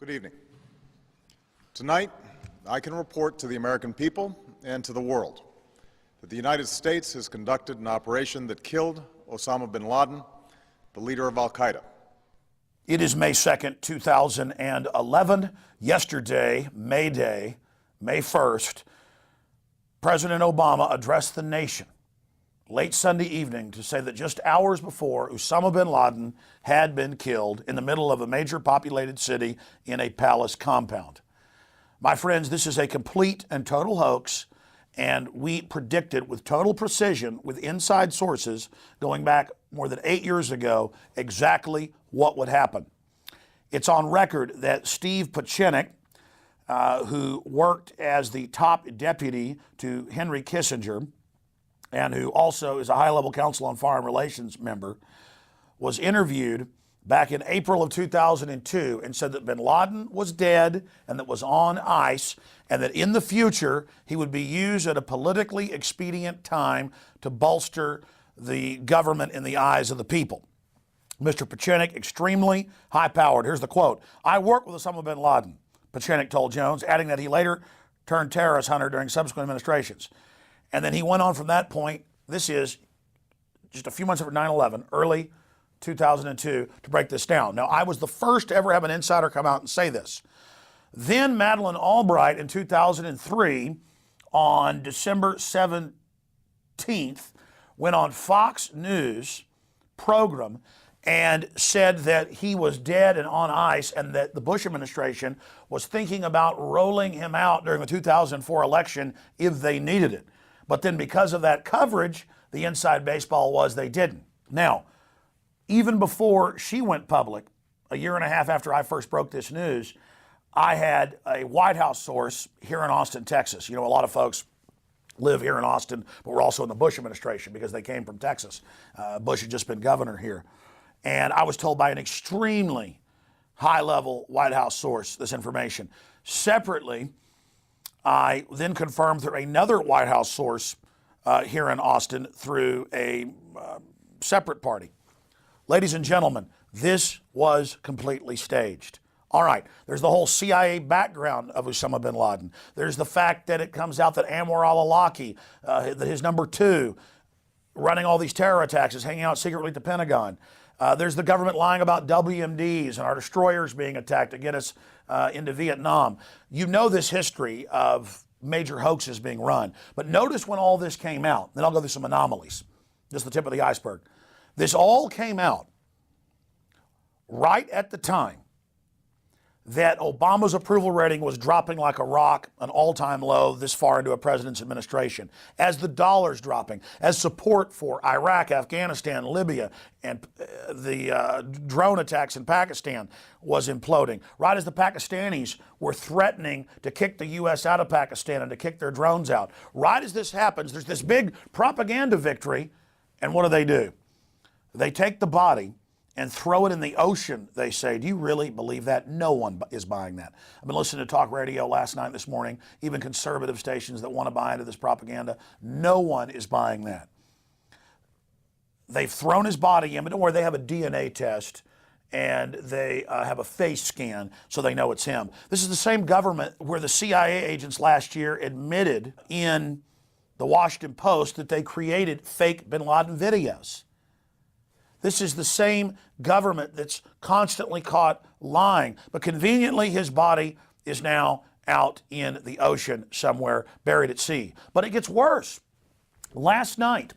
Good evening. Tonight, I can report to the American people and to the world that the United States has conducted an operation that killed Osama bin Laden, the leader of al-Qaeda. It is May 2nd, 2011. Yesterday, May Day, May 1st, President Obama addressed the nation late Sunday evening to say that just hours before, Osama bin Laden had been killed in the middle of a major populated city in a palace compound. My friends, this is a complete and total hoax, and we predicted with total precision, with inside sources, going back more than 8 years ago, exactly what would happen. It's on record that Steve Pachenik, who worked as the top deputy to Henry Kissinger, and who also is a high-level Council on Foreign Relations member, was interviewed back in April of 2002 and said that bin Laden was dead and that was on ice, and that in the future he would be used at a politically expedient time to bolster the government in the eyes of the people. Mr. Pachenik, extremely high-powered. Here's the quote. "I worked with Osama bin Laden," Pachenik told Jones, adding that he later turned terrorist hunter during subsequent administrations. And then he went on from that point, this is just a few months after 9/11, early 2002, to break this down. Now, I was the first to ever have an insider come out and say this. Then Madeleine Albright in 2003, on December 17th, went on Fox News program and said that he was dead and on ice, and that the Bush administration was thinking about rolling him out during the 2004 election if they needed it. But then because of that coverage, the inside baseball was they didn't. Now, even before she went public, a year and a half after I first broke this news, I had a White House source here in Austin, Texas. You know, a lot of folks live here in Austin, but we're also in the Bush administration because they came from Texas. Bush had just been governor here. And I was told by an extremely high-level White House source this information. Separately, I then confirmed through another White House source here in Austin through a separate party. Ladies and gentlemen, this was completely staged. All right, there's the whole CIA background of Osama bin Laden. There's the fact that it comes out that Anwar al-Awlaki, that his number two, running all these terror attacks, is hanging out secretly at the Pentagon. There's the government lying about WMDs and our destroyers being attacked to get us into Vietnam. You know this history of major hoaxes being run. But notice when all this came out, then I'll go through some anomalies, just the tip of the iceberg. This all came out right at the time that Obama's approval rating was dropping like a rock, an all-time low this far into a president's administration, as the dollar's dropping, as support for Iraq, Afghanistan, Libya, and the drone attacks in Pakistan was imploding, right as the Pakistanis were threatening to kick the U.S. out of Pakistan and to kick their drones out. Right as this happens, there's this big propaganda victory, and what do? They take the body and throw it in the ocean, they say. Do you really believe that? No one is buying that. I've been listening to talk radio last night, this morning, even conservative stations that want to buy into this propaganda. No one is buying that. They've thrown his body in, but don't worry, they have a DNA test and they have a face scan so they know it's him. This is the same government where the CIA agents last year admitted in the Washington Post that they created fake bin Laden videos. This is the same government that's constantly caught lying. But conveniently, his body is now out in the ocean somewhere, buried at sea. But it gets worse. Last night,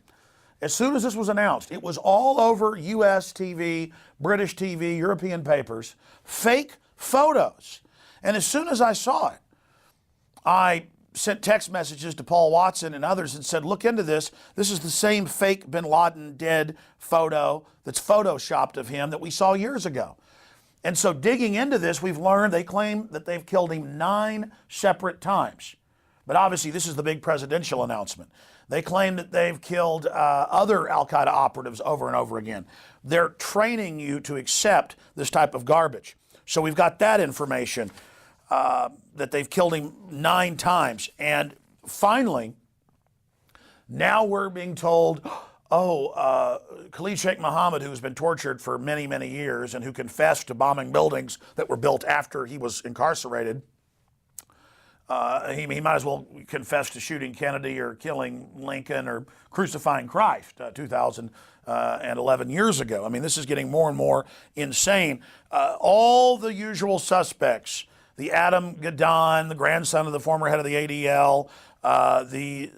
as soon as this was announced, it was all over U.S. TV, British TV, European papers, fake photos. And as soon as I saw it, I sent text messages to Paul Watson and others and said, look into this. This is the same fake bin Laden dead photo that's photoshopped of him that we saw years ago. And so digging into this, we've learned they claim that they've killed him 9 separate times. But obviously this is the big presidential announcement. They claim that they've killed other al-Qaeda operatives over and over again. They're training you to accept this type of garbage. So we've got that information. That they've killed him 9 times. And finally, now we're being told, Khalid Sheikh Mohammed, who's been tortured for many, many years and who confessed to bombing buildings that were built after he was incarcerated, he might as well confess to shooting Kennedy or killing Lincoln or crucifying Christ 2011 years ago. I mean, this is getting more and more insane. All the usual suspects, the Adam Gadon, the grandson of the former head of the ADL, the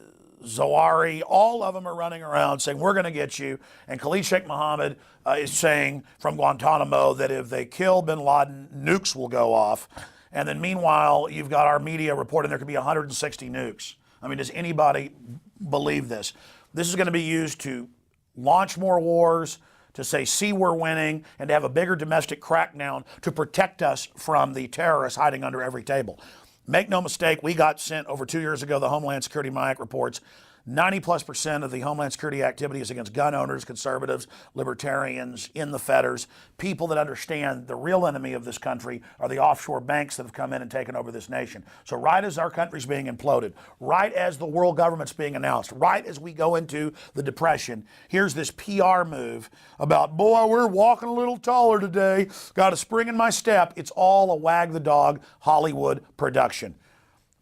Zawahiri, all of them are running around saying, we're going to get you. And Khalid Sheikh Mohammed is saying from Guantanamo that if they kill bin Laden, nukes will go off. And then meanwhile, you've got our media reporting there could be 160 nukes. I mean, does anybody believe this? This is going to be used to launch more wars, to say, see, we're winning, and to have a bigger domestic crackdown to protect us from the terrorists hiding under every table. Make no mistake, we got sent over 2 years ago, the Homeland Security MIAC reports, 90+% of the Homeland Security activity is against gun owners, conservatives, libertarians, in the fetters, people that understand the real enemy of this country are the offshore banks that have come in and taken over this nation. So right as our country's being imploded, right as the world government's being announced, right as we go into the Depression, here's this PR move about, boy, we're walking a little taller today, got a spring in my step. It's all a wag the dog Hollywood production.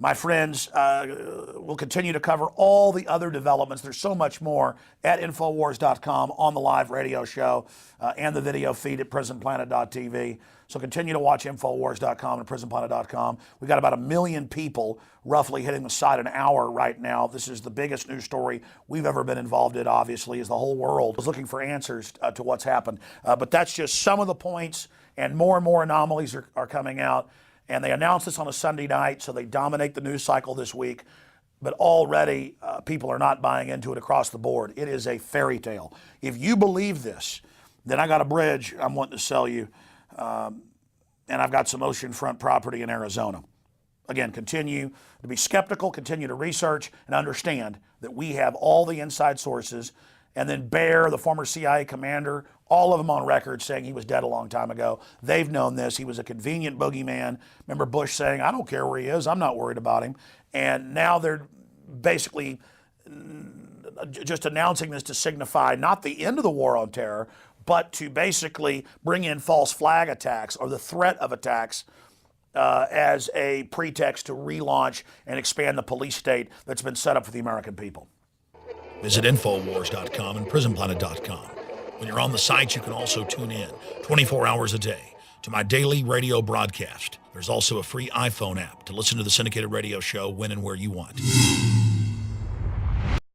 My friends, we'll continue to cover all the other developments. There's so much more at Infowars.com, on the live radio show, and the video feed at PrisonPlanet.tv. So continue to watch Infowars.com and PrisonPlanet.com. We've got about 1 million people roughly hitting the site an hour right now. This is the biggest news story we've ever been involved in, obviously, as the whole world is looking for answers to what's happened. But that's just some of the points, and more anomalies are coming out. And they announced this on a Sunday night, so they dominate the news cycle this week. But already people are not buying into it across the board. It is a fairy tale. If you believe this, then I got a bridge I'm wanting to sell you. And I've got some oceanfront property in Arizona. Again, continue to be skeptical, continue to research, and understand that we have all the inside sources. And then Bear, the former CIA commander, all of them on record saying he was dead a long time ago. They've known this. He was a convenient boogeyman. Remember Bush saying, I don't care where he is, I'm not worried about him. And now they're basically just announcing this to signify not the end of the war on terror, but to basically bring in false flag attacks or the threat of attacks as a pretext to relaunch and expand the police state that's been set up for the American people. Visit Infowars.com and PrisonPlanet.com. When you're on the site, you can also tune in 24 hours a day to my daily radio broadcast. There's also a free iPhone app to listen to the syndicated radio show when and where you want.